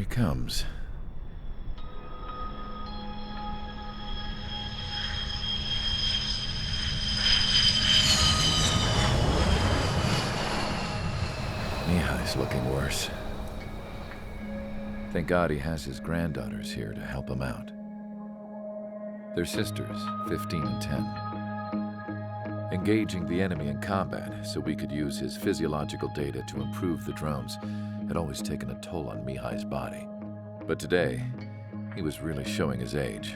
he comes. Mihai's looking worse. Thank God he has his granddaughters here to help him out. They're sisters, 15 and 10. Engaging the enemy in combat so we could use his physiological data to improve the drones had always taken a toll on Mihai's body. But today, he was really showing his age.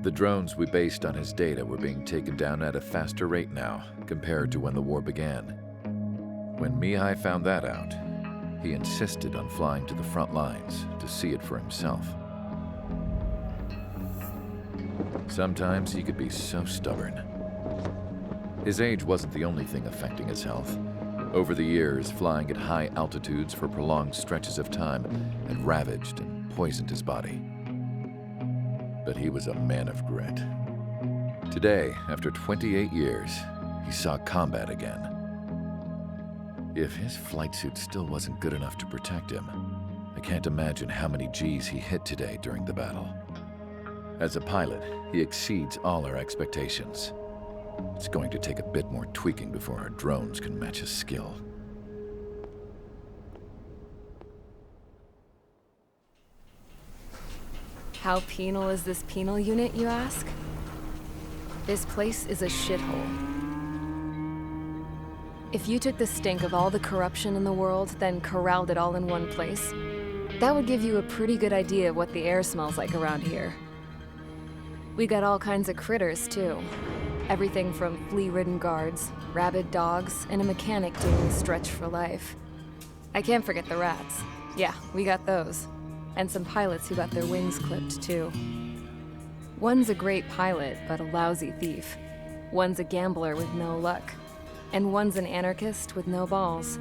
The drones we based on his data were being taken down at a faster rate now compared to when the war began. When Mihai found that out, he insisted on flying to the front lines to see it for himself. Sometimes he could be so stubborn. His age wasn't the only thing affecting his health. Over the years, flying at high altitudes for prolonged stretches of time had ravaged and poisoned his body. But he was a man of grit. Today, after 28 years, he saw combat again. If his flight suit still wasn't good enough to protect him, I can't imagine how many Gs he hit today during the battle. As a pilot, he exceeds all our expectations. It's going to take a bit more tweaking before our drones can match his skill. How penal is this penal unit, you ask? This place is a shithole. If you took the stink of all the corruption in the world, then corralled it all in one place, that would give you a pretty good idea of what the air smells like around here. We got all kinds of critters, too. Everything from flea-ridden guards, rabid dogs, and a mechanic doing the stretch for life. I can't forget the rats. Yeah, we got those. And some pilots who got their wings clipped, too. One's a great pilot, but a lousy thief. One's a gambler with no luck. And one's an anarchist with no balls.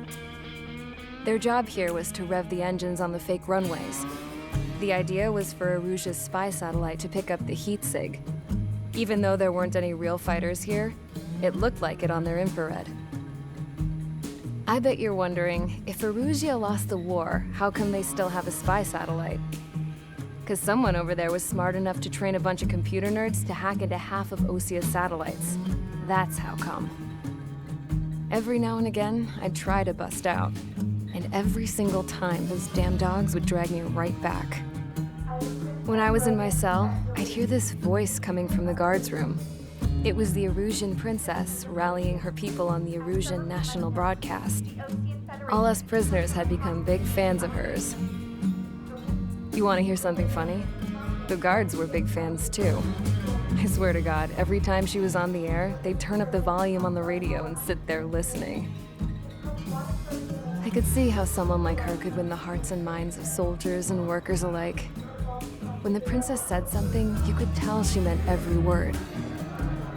Their job here was to rev the engines on the fake runways. The idea was for Aruja's spy satellite to pick up the heat sig. Even though there weren't any real fighters here, it looked like it on their infrared. I bet you're wondering, if Aruja lost the war, how come they still have a spy satellite? 'Cause someone over there was smart enough to train a bunch of computer nerds to hack into half of Osia's satellites. That's how come. Every now and again, I'd try to bust out. And every single time, those damn dogs would drag me right back. When I was in my cell, I'd hear this voice coming from the guards room. It was the Arusian princess rallying her people on the Arusian national broadcast. All us prisoners had become big fans of hers. You want to hear something funny? The guards were big fans too. I swear to God, every time she was on the air, they'd turn up the volume on the radio and sit there listening. I could see how someone like her could win the hearts and minds of soldiers and workers alike. When the princess said something, you could tell she meant every word.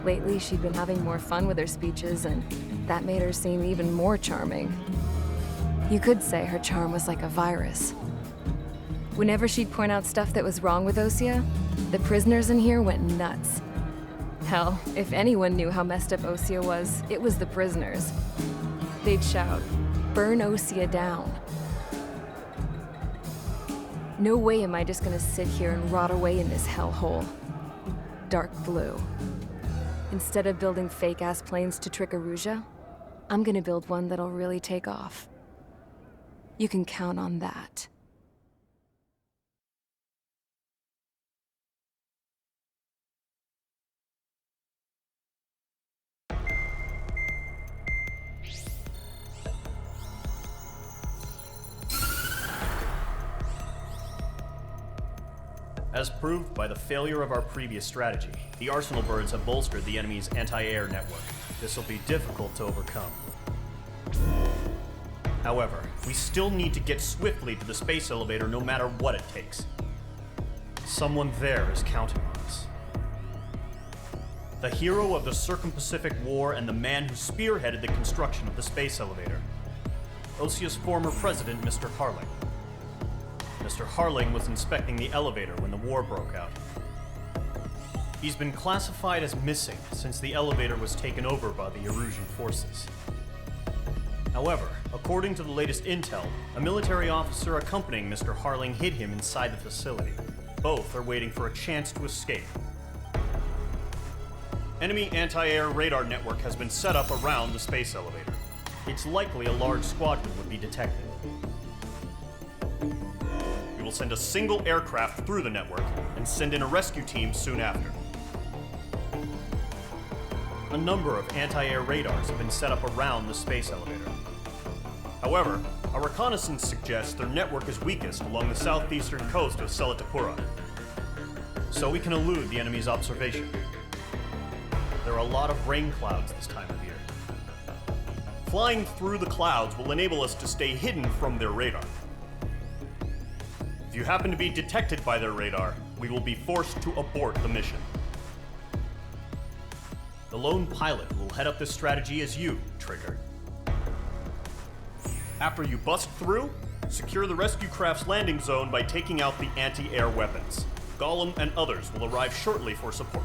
Lately, she'd been having more fun with her speeches, and that made her seem even more charming. You could say her charm was like a virus. Whenever she'd point out stuff that was wrong with Osia, the prisoners in here went nuts. Hell, if anyone knew how messed up Osia was, it was the prisoners. They'd shout, "Burn Osia down." No way am I just gonna sit here and rot away in this hellhole. Dark blue. Instead of building fake-ass planes to trick Aruja, I'm gonna build one that'll really take off. You can count on that. As proved by the failure of our previous strategy, the Arsenal birds have bolstered the enemy's anti-air network. This will be difficult to overcome. However, we still need to get swiftly to the space elevator no matter what it takes. Someone there is counting on us. The hero of the Circum-Pacific War and the man who spearheaded the construction of the space elevator. Osia's former president, Mr. Harling. Mr. Harling was inspecting the elevator when the war broke out. He's been classified as missing since the elevator was taken over by the Erusian forces. However, according to the latest intel, a military officer accompanying Mr. Harling hid him inside the facility. Both are waiting for a chance to escape. Enemy anti-air radar network has been set up around the space elevator. It's likely a large squadron would be detected. We will send a single aircraft through the network and send in a rescue team soon after. A number of anti-air radars have been set up around the space elevator. However, our reconnaissance suggests their network is weakest along the southeastern coast of Selatapura, so we can elude the enemy's observation. There are a lot of rain clouds this time of year. Flying through the clouds will enable us to stay hidden from their radar. If you happen to be detected by their radar, we will be forced to abort the mission. The lone pilot who will head up this strategy is you, Trigger. After you bust through, secure the rescue craft's landing zone by taking out the anti-air weapons. Gollum and others will arrive shortly for support.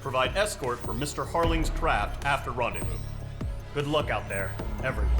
Provide escort for Mr. Harling's craft after rendezvous. Good luck out there, everyone.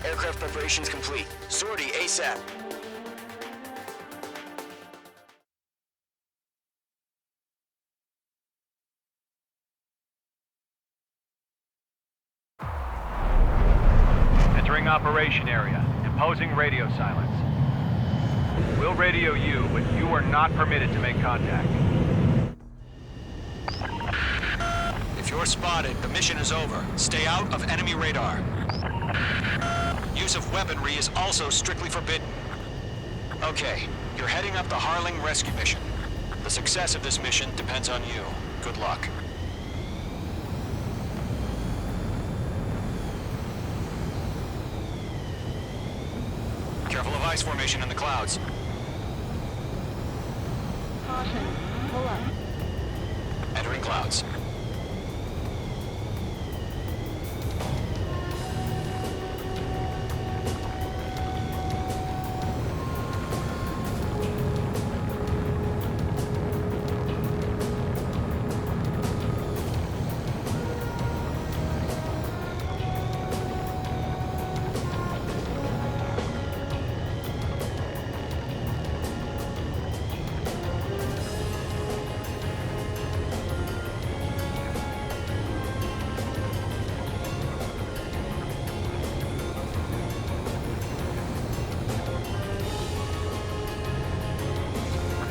Aircraft preparations complete. Sortie ASAP. Entering operation area. Imposing radio silence. We'll radio you, but you are not permitted to make contact. If you're spotted, the mission is over. Stay out of enemy radar. Use of weaponry is also strictly forbidden. Okay, you're heading up the Harling rescue mission. The success of this mission depends on you. Good luck. Careful of ice formation in the clouds. Caution. Pull up. Entering clouds.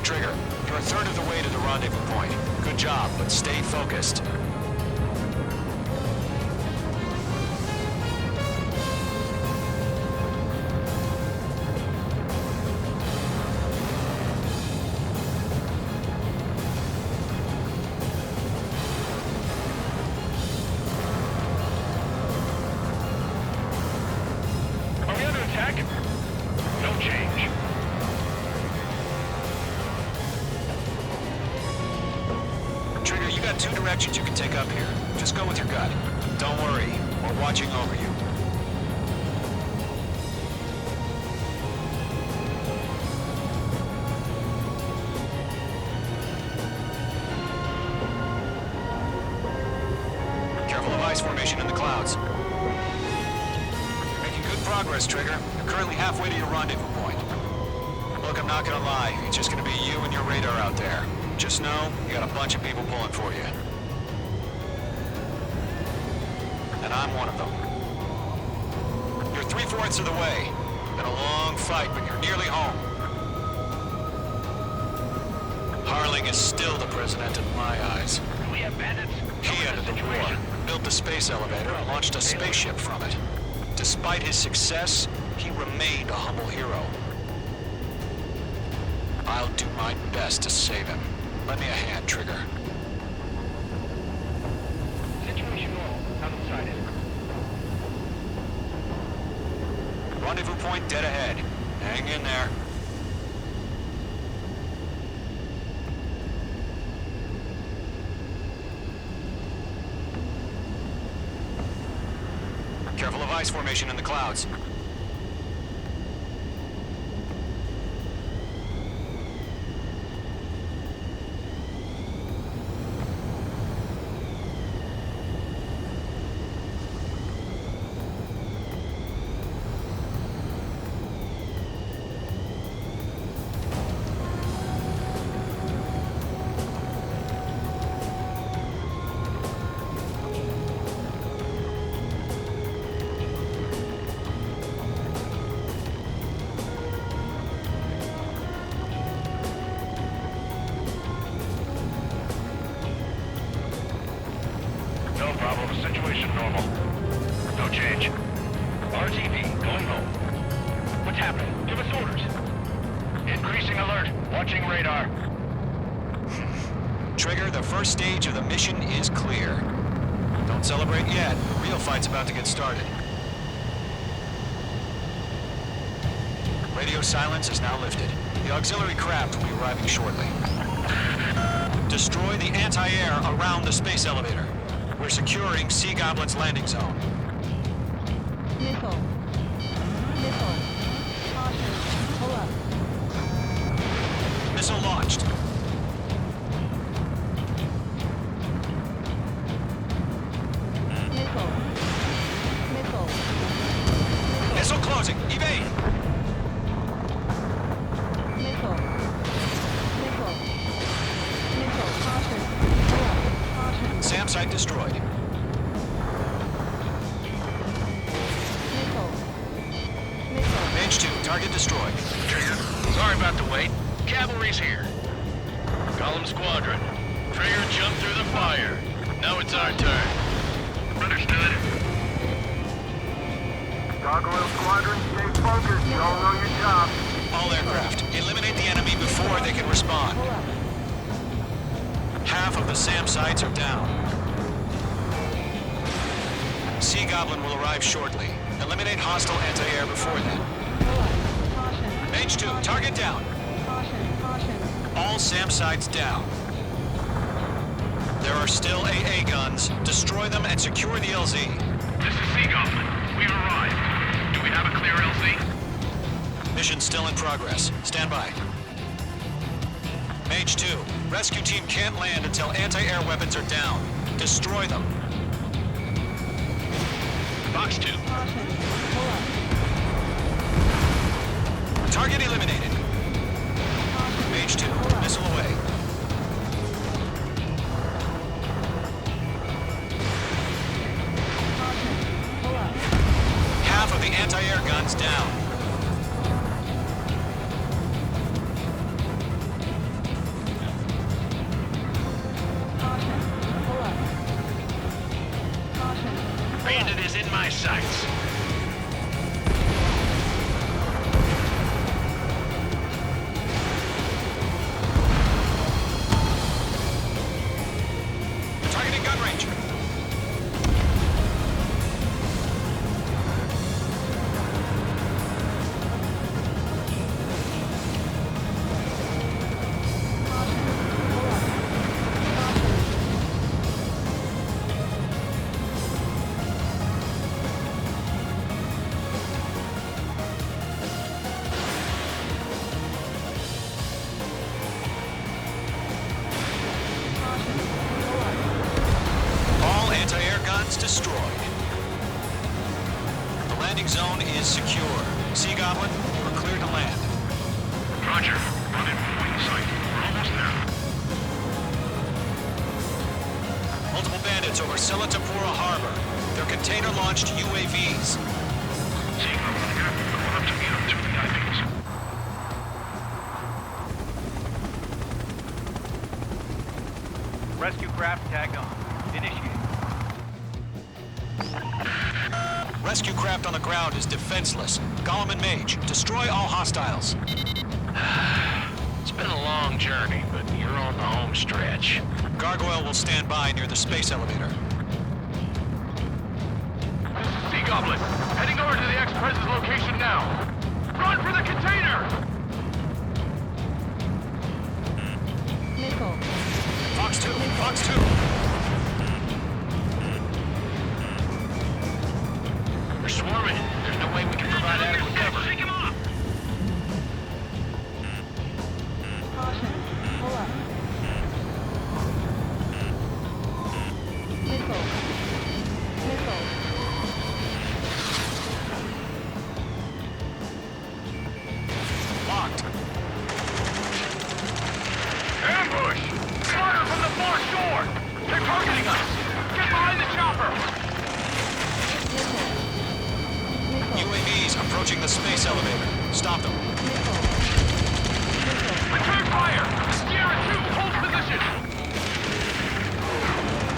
Trigger, you're a third of the way to the rendezvous point. Good job, but stay focused. Are we under attack? No change. Trigger, you got two directions you can take up here. Just go with your gut. Don't worry, we're watching over you. ice formation in the clouds. You're making good progress, Trigger. You're currently halfway to your rendezvous point. Look, I'm not gonna lie. It's just gonna be you and your radar out there. Just know, you got a bunch of people pulling for you. And I'm one of them. You're 3/4 of the way. Been a long fight, but you're nearly home. Harling is still the president in my eyes. We have bandits. He ended the war, built the space elevator, and launched a spaceship from it. Despite his success, he remained a humble hero. I'll do my best to save him. Lend me a hand, Trigger. Situation normal. Outside it. Rendezvous point dead ahead. Hang in there. Careful of ice formation in the clouds. No problem. Situation normal. No change. RTV, going low. What's happening? Give us orders. Increasing alert. Watching radar. Trigger, the first stage of the mission is clear. Don't celebrate yet. The real fight's about to get started. Radio silence is now lifted. The auxiliary craft will be arriving shortly. Destroy the anti-air around the space elevator. We're securing Sea Goblin's landing zone. Missile. Missile. Caution. Pull up. Missile launched. Missile. Missile. Missile closing. Evade. Missile. Missile. Missile. Caution. Pull up. Caution. SAM site destroyed. Missile. Missile. Mage 2, target destroyed. Trigger. Sorry about the wait. Cavalry's here. Column squadron. Trigger jumped through the fire. Now it's our turn. Understood. Gargoyle Squadron, stay focused. You all know your job. All aircraft, eliminate the enemy before they can respond. Pull up. Half of the SAM sites are down. Sea Goblin will arrive shortly. Eliminate hostile anti-air before then. Pull up. Caution. Mage 2, target down. Caution. Caution. All SAM sites down. There are still AA guns. Destroy them and secure the LZ. This is Sea Goblin. We've arrived. Do we have a clear LZ? Mission still in progress. Stand by. Mage 2, rescue team can't land until anti-air weapons are down. Destroy them. Box 2, Caution. Pull up. target eliminated. Mage 2, missile away. Caution. Pull up. Half of the anti-air guns down. Caution. Pull up. Caution. Bandit is in my sights. Targeting gun range. zone is secure. Sea Goblin, we're clear to land. Roger. Run in from wing sight. We're almost there. Multiple bandits over Selatapura Harbor. They're container-launched UAVs. Seeing them on here. Going up to meet them through the divings. Rescue craft tagged on. Initiate. Rescue craft on the ground is defenseless. Golem and Mage, destroy all hostiles. It's been a long journey, but you're on the home stretch. Gargoyle will stand by near the space elevator. Sea Goblin, heading over to the Express's location now. Run for the container! Missile. Fox 2, Fox 2. They're swarming. There's no way we can provide adequate cover. Shake him off! Caution. Pull up. Missile. Missile. Locked. Ambush! Fire from the far shore! They're targeting us! Get behind the chopper! Missile. Missile. UAVs approaching the space elevator. Stop them. Missile. Missile. Return fire! Sierra 2, hold position!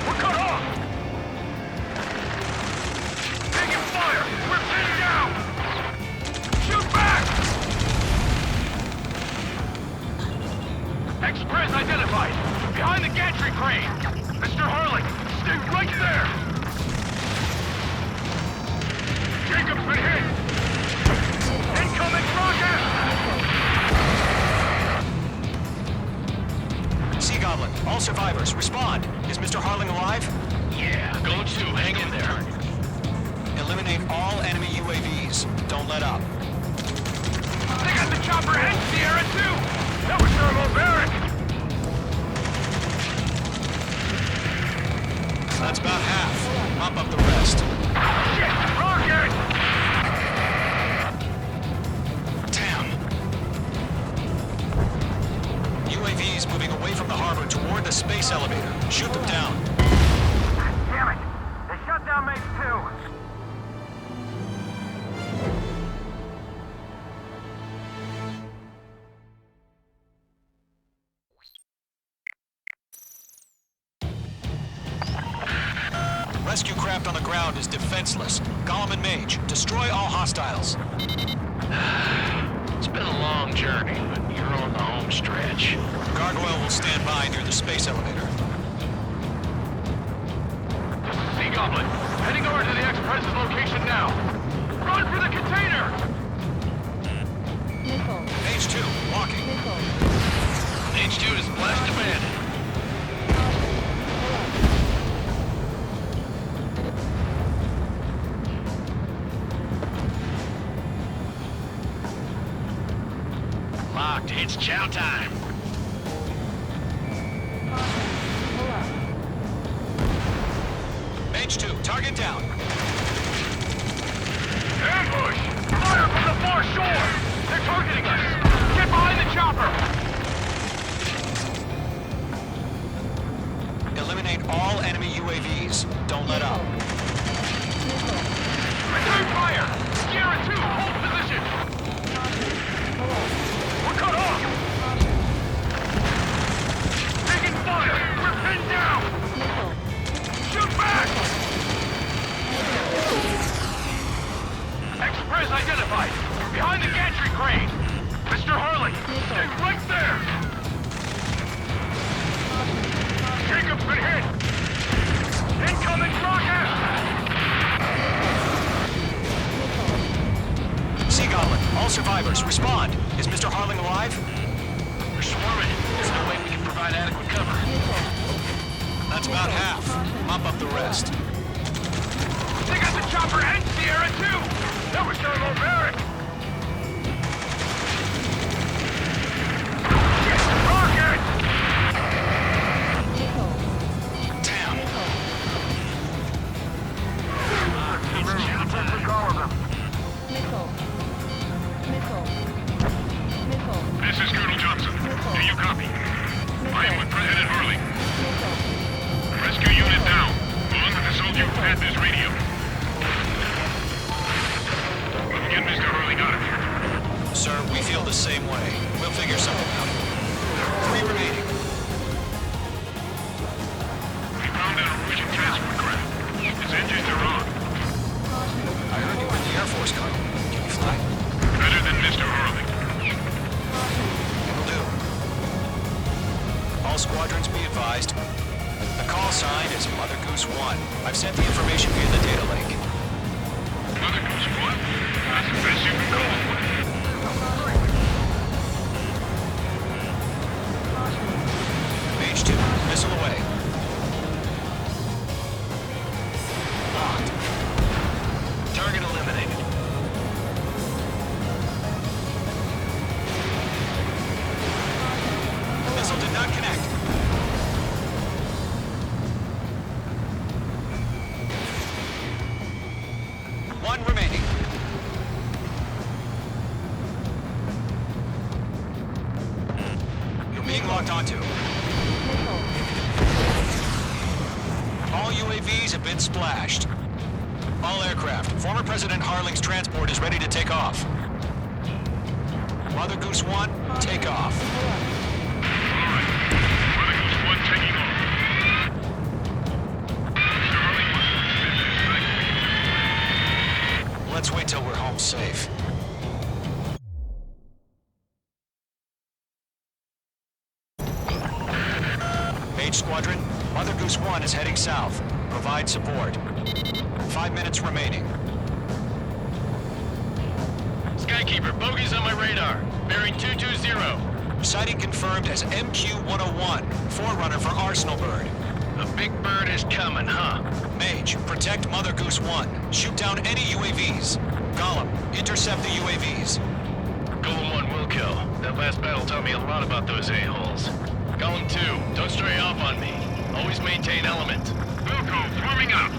We're cut off! Taking fire! We're pinned down! Shoot back! Express identified! Behind the gantry crane! Mr. Harling, stay right there! Jacob's been hit! Incoming rocket! Sea Goblin, all survivors, respond. Is Mr. Harling alive? Yeah, go to. Hang in there. Eliminate all enemy UAVs. Don't let up. They got the chopper and Sierra 2! That was thermobaric! That's about half. Mop up the rest. Shit! Rocket! Damn. UAVs moving away from the harbor toward the space elevator. Shoot them down. Damn it! They shut down Maze 2! Rescue craft on the ground is defenseless. Golem and Mage, destroy all hostiles. It's been a long journey, but you're on the home stretch. Gargoyle will stand by near the space elevator. Sea Goblin, heading over to the Express's location now. Run for the container! Missile. Mage 2, walking. Missile. H2 is blast abandoned. Locked. It's chow time. Pull up. Mage 2, target down. Ambush! Fire from the far shore! They're targeting us! Get behind the chopper! Eliminate all enemy UAVs. Don't let up. Missile. Return fire! Sierra 2, hold position! Pull up. We're cut off! Taking fire! We're pinned down! Missile. Shoot back! Express identified! Behind the gantry crane! Mr. Harling, stay right there! Jacob's been hit! Incoming rocket! Sea Goblin, all survivors, respond. Is Mr. Harling alive? We're swarming. There's no way we can provide adequate cover. That's about half. Mop up the rest. They got the chopper and Sierra 2! That was thermobaric! Shit! Rocket! Missile. Damn. It's chow time. All of them. figure something out. 3 remaining. We found an Norwegian transport craft. Its engines are on. I heard you were in the Air Force, Colonel. Can you fly? Better than Mr. Harling. It'll do. All squadrons be advised. The call sign is Mother Goose 1. I've sent the information via the data link. Mother Goose 1? That's the best you can call it. Mage 2, missile away. Locked. Target eliminated. Missile did not connect. One remaining. You're being locked onto. All UAVs have been splashed. All aircraft. Former President Harling's transport is ready to take off. Mother Goose 1, take off. Alright. Mother Goose 1 taking off. Mr. Harling, Let's wait till we're home safe. Mage Squadron, Mother Goose 1 is heading south. Provide support. 5 minutes remaining. Skykeeper, bogeys on my radar. Bearing 220. Sighting confirmed as MQ-101, forerunner for Arsenal Bird. The big bird is coming, huh? Mage, protect Mother Goose 1. Shoot down any UAVs. Gollum, intercept the UAVs. Golem 1 will kill. That last battle taught me a lot about those a-holes. Golem 2, don't stray off on me. Always maintain element. Wilco, forming up.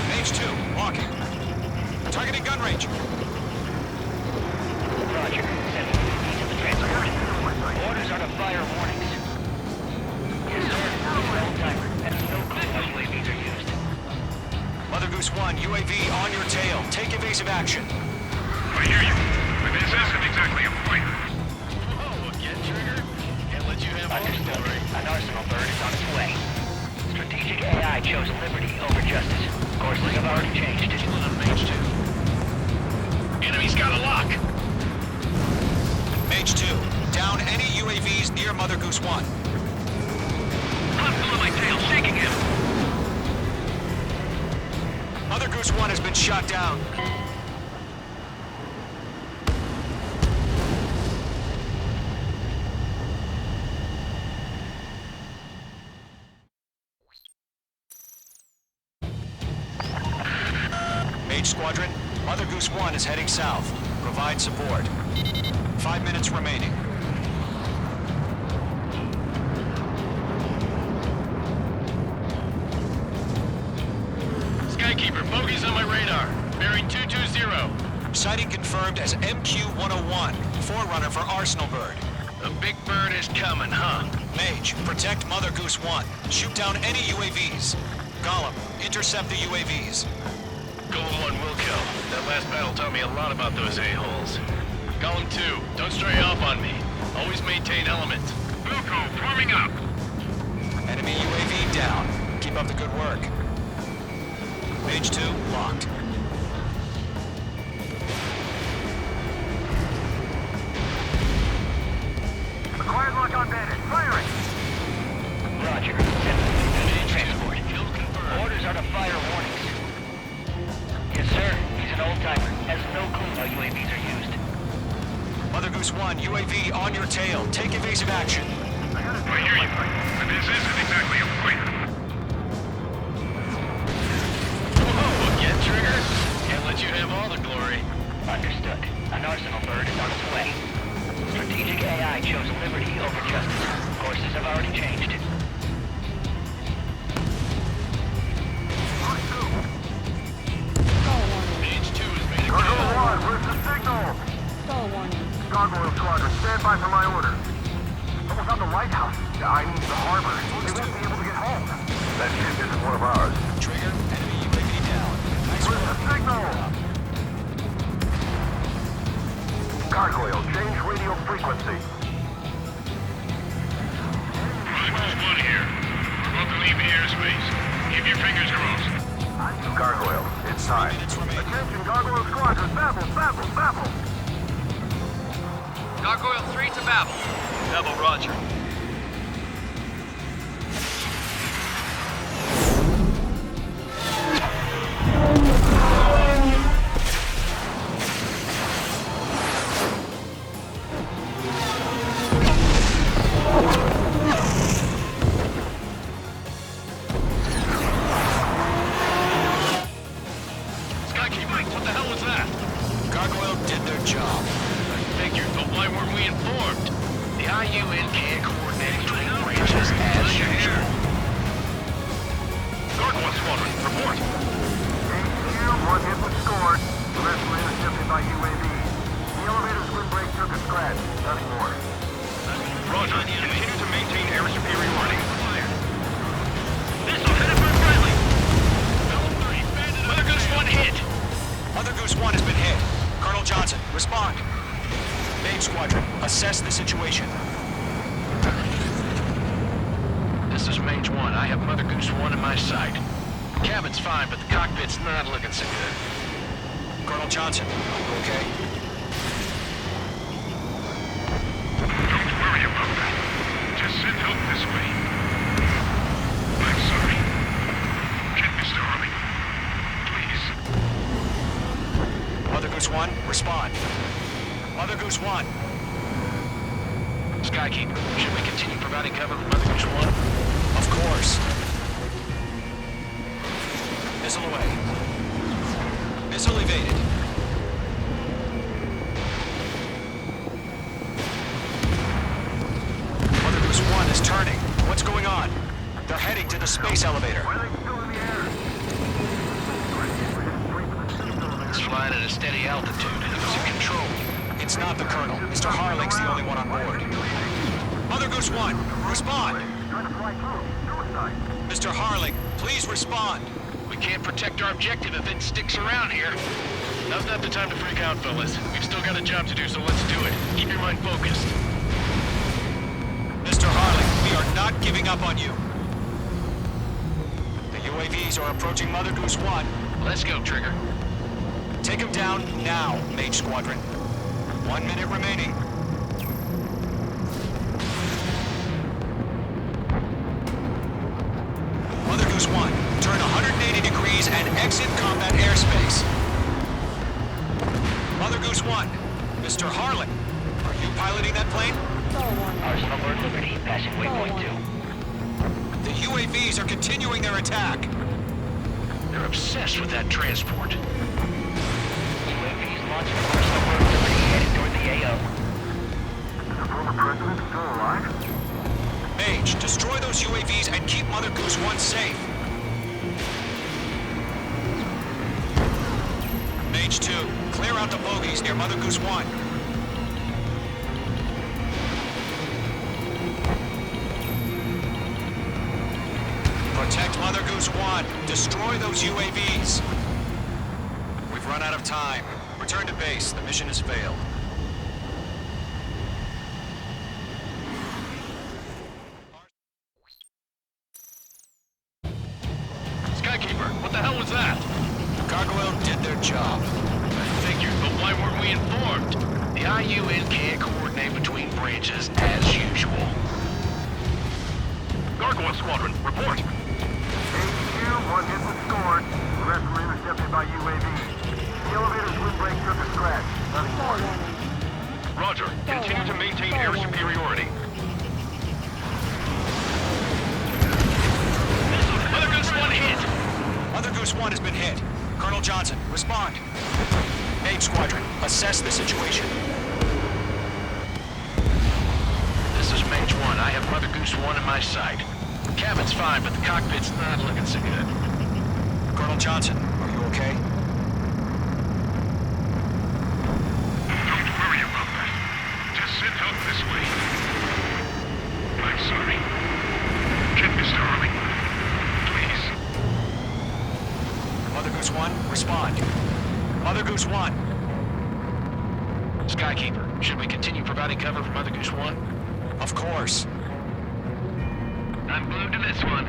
Mage 2, walking. Targeting gun range. Roger. Send UAV to the transport. Orders are to fire warnings. Yes, sir. Well timer. And no clue how UAVs are used. Mother Goose 1, UAV on your tail. Take evasive action. I hear you. But this isn't exactly a fight. Oh, again, Trigger? Can't let you have all the Understood. glory. An Arsenal bird is on its way. Strategic AI chose liberty over justice. Courses have already changed. On Mage 2. Enemy's got a lock. Mage 2, down any UAVs near Mother Goose 1. Hostile on my tail, shaking him. Mother Goose 1 has been shot down. Mage Squadron, Mother Goose 1 is heading south. Provide support. 5 minutes remaining. Skykeeper, bogeys on my radar. Bearing 220. Sighting confirmed as MQ-101, forerunner for Arsenal Bird. The big bird is coming, huh? Mage, protect Mother Goose 1. Shoot down any UAVs. Gollum, intercept the UAVs. Golem 1 will kill. That last battle taught me a lot about those a-holes. Golem 2, don't stray off on me. Always maintain element. Wilco, forming up. Enemy UAV down. Keep up the good work. Mage 2, locked. Acquired lock on bandit. Firing! Roger. Send UAV to the transport. Kill confirmed. Orders are to fire warnings. Yes, sir. He's an old-timer. Has no clue how UAVs are used. Mother Goose 1, UAV on your tail. Take evasive action. I hear you. But this isn't exactly a fight. Whoa, again, Trigger? Can't let you have all the glory. Understood. An Arsenal bird is on its way. Strategic AI chose liberty over justice. Courses have already changed. Mage 2 has made a Gargoyle kill. 1, where's the signal? Stall warning. Gargoyle Squadron, stand by for my orders. Someone's on the lighthouse. I mean the harbor. They won't be able to get home. That ship isn't one of ours. Trigger, enemy UAV down. Nice Where's the work. signal? Gargoyle, change radio frequency. Broncos 1 here. We're about to leave the airspace. Keep your fingers crossed. Gargoyle, inside. 3 minutes remaining. Attention, Gargoyle Squadron, Babel, Babel, Babel! Gargoyle 3 to Babel. Babel, roger. Skykeeper, what the hell was that? Gargoyle did their job. I figured, but why weren't we informed? The IUN can't coordinate between branches as usual. Gargoyle Squadron, report. HQ, one hit was scored. The rest were intercepted by UAV. The elevator's wind brake took a scratch. Nothing more. Roger, continue to maintain air superiority. Missile headed for friendly. Mother Goose 1 hit. Mother Goose 1 has been hit. Colonel Johnson, respond. Main Squadron, assess the situation. This is Mage 1. I have Mother Goose 1 in my sight. Cabin's fine, but the cockpit's not looking so good. Colonel Johnson, are you okay? Don't worry about that. Just send help this way. I'm sorry. Get Mr. Harley. Please. Mother Goose 1, respond. Mother Goose 1. Skykeeper, should we continue providing cover for Mother Goose 1? Of course. Missile away. Missile evaded. Mother Goose 1 is turning. What's going on? They're heading to the space elevator. Why are they still in the air? It's flying at a steady altitude. Who's in control? It's not the Colonel. Mr. Harling's the only one on board. Mother Goose 1, respond. Trying to fly through. Suicide. Mr. Harling, please respond. We can't protect our objective if it sticks around here. Now's not the time to freak out, fellas. We've still got a job to do, so let's do it. Keep your mind focused. Mr. Harling, we are not giving up on you. The UAVs are approaching Mother Goose 1. Let's go, Trigger. Take him down now, Mage Squadron. 1 minute remaining. Mother Goose 1, turn 180 degrees and exit combat airspace. Mother Goose 1, Mr. Harling, are you piloting that plane? Arsenal Bird Liberty, passing waypoint 2. The UAVs are continuing their attack. They're obsessed with that transport. UAVs launching Arsenal Bird Liberty, headed toward the AO. Is the former president still alive? Mage, destroy those UAVs and keep Mother Goose 1 safe. Mage 2, clear out the bogies near Mother Goose 1. Protect Mother Goose 1. Destroy those UAVs. We've run out of time. Return to base. The mission has failed. Skykeeper, what the hell was that? Gargoyle did their job. I figured, but why weren't we informed? The IUN can't coordinate between branches as usual. Gargoyle Squadron, report. HQ, one hit was scored. The rest were intercepted by UAV. The elevator's wind brake took a scratch. Nothing more. Roger, continue to maintain air superiority. Mother Goose 1 hit! Mother Goose 1 has been hit. Colonel Johnson, respond. Mage Squadron, assess the situation. This is Mage 1. I have Mother Goose 1 in my sight. Cabin's fine, but the cockpit's not looking so good. Colonel Johnson, are you okay? Don't worry about that. Just send help this way. I'm sorry. Get Mr. Harley. Please. Mother Goose 1, respond. Mother Goose 1. Skykeeper, should we continue providing cover for Mother Goose 1? Of course. I'm glued to this one.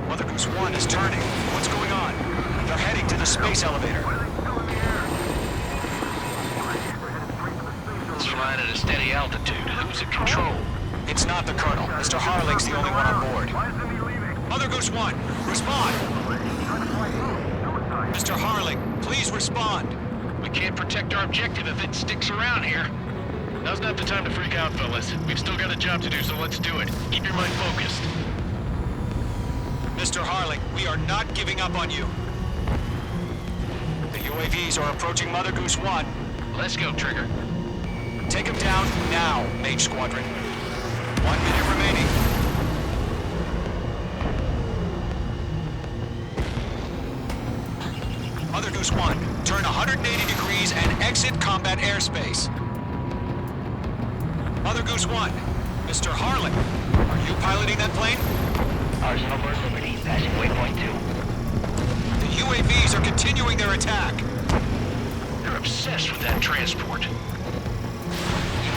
Mother Goose 1 is turning. What's going on? They're heading to the space elevator. It's flying at a steady altitude. Who's in control? It's not the Colonel. Mr. Harling's the only one on board. Mother Goose 1, respond! Mr. Harling, please respond! We can't protect our objective if it sticks around here. Now's not the time to freak out, fellas. We've still got a job to do, so let's do it. Keep your mind focused. Mr. Harling, we are not giving up on you. The UAVs are approaching Mother Goose 1. Let's go, Trigger. Take him down now, Mage Squadron. 1 minute remaining. Mother Goose 1, turn 180 degrees and exit combat airspace. Mother Goose 1, Mr. Harling, are you piloting that plane? Arsenal Bird Liberty, passing waypoint 2. The UAVs are continuing their attack. They're obsessed with that transport.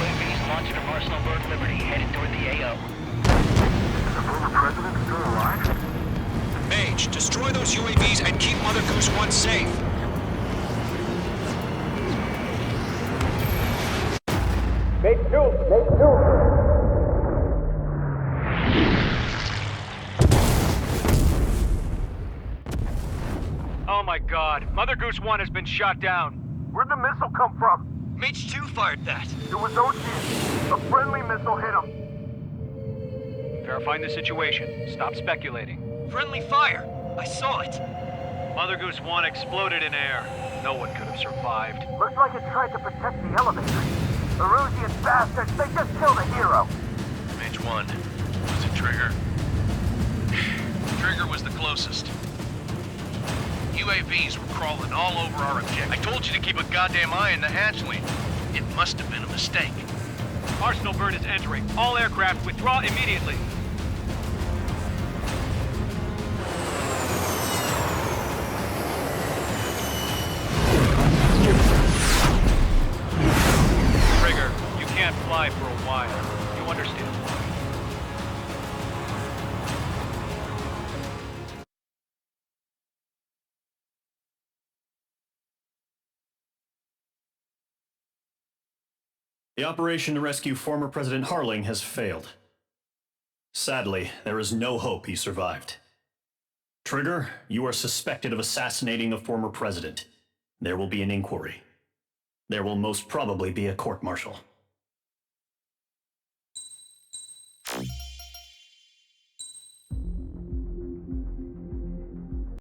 UAVs launched from Arsenal Bird Liberty, headed toward the AO. Is the former president still alive? Mage, destroy those UAVs and keep Mother Goose 1 safe. Oh my god, Mother Goose 1 has been shot down. Where'd the missile come from? Mage 2 fired that. It was Ocean. A friendly missile hit him. Verifying the situation. Stop speculating. Friendly fire! I saw it! Mother Goose 1 exploded in air. No one could have survived. Looks like it tried to protect the elevator. The Rusian bastards, they just killed a hero. Mage 1. Was it Trigger? Trigger was the closest. UAVs were crawling all over our objective. I told you to keep a goddamn eye on the hatchling. It must have been a mistake. Arsenal Bird is entering. All aircraft withdraw immediately. Trigger, you can't fly for a while. You understand? The operation to rescue former President Harling has failed. Sadly, there is no hope he survived. Trigger, you are suspected of assassinating a former president. There will be an inquiry. There will most probably be a court-martial.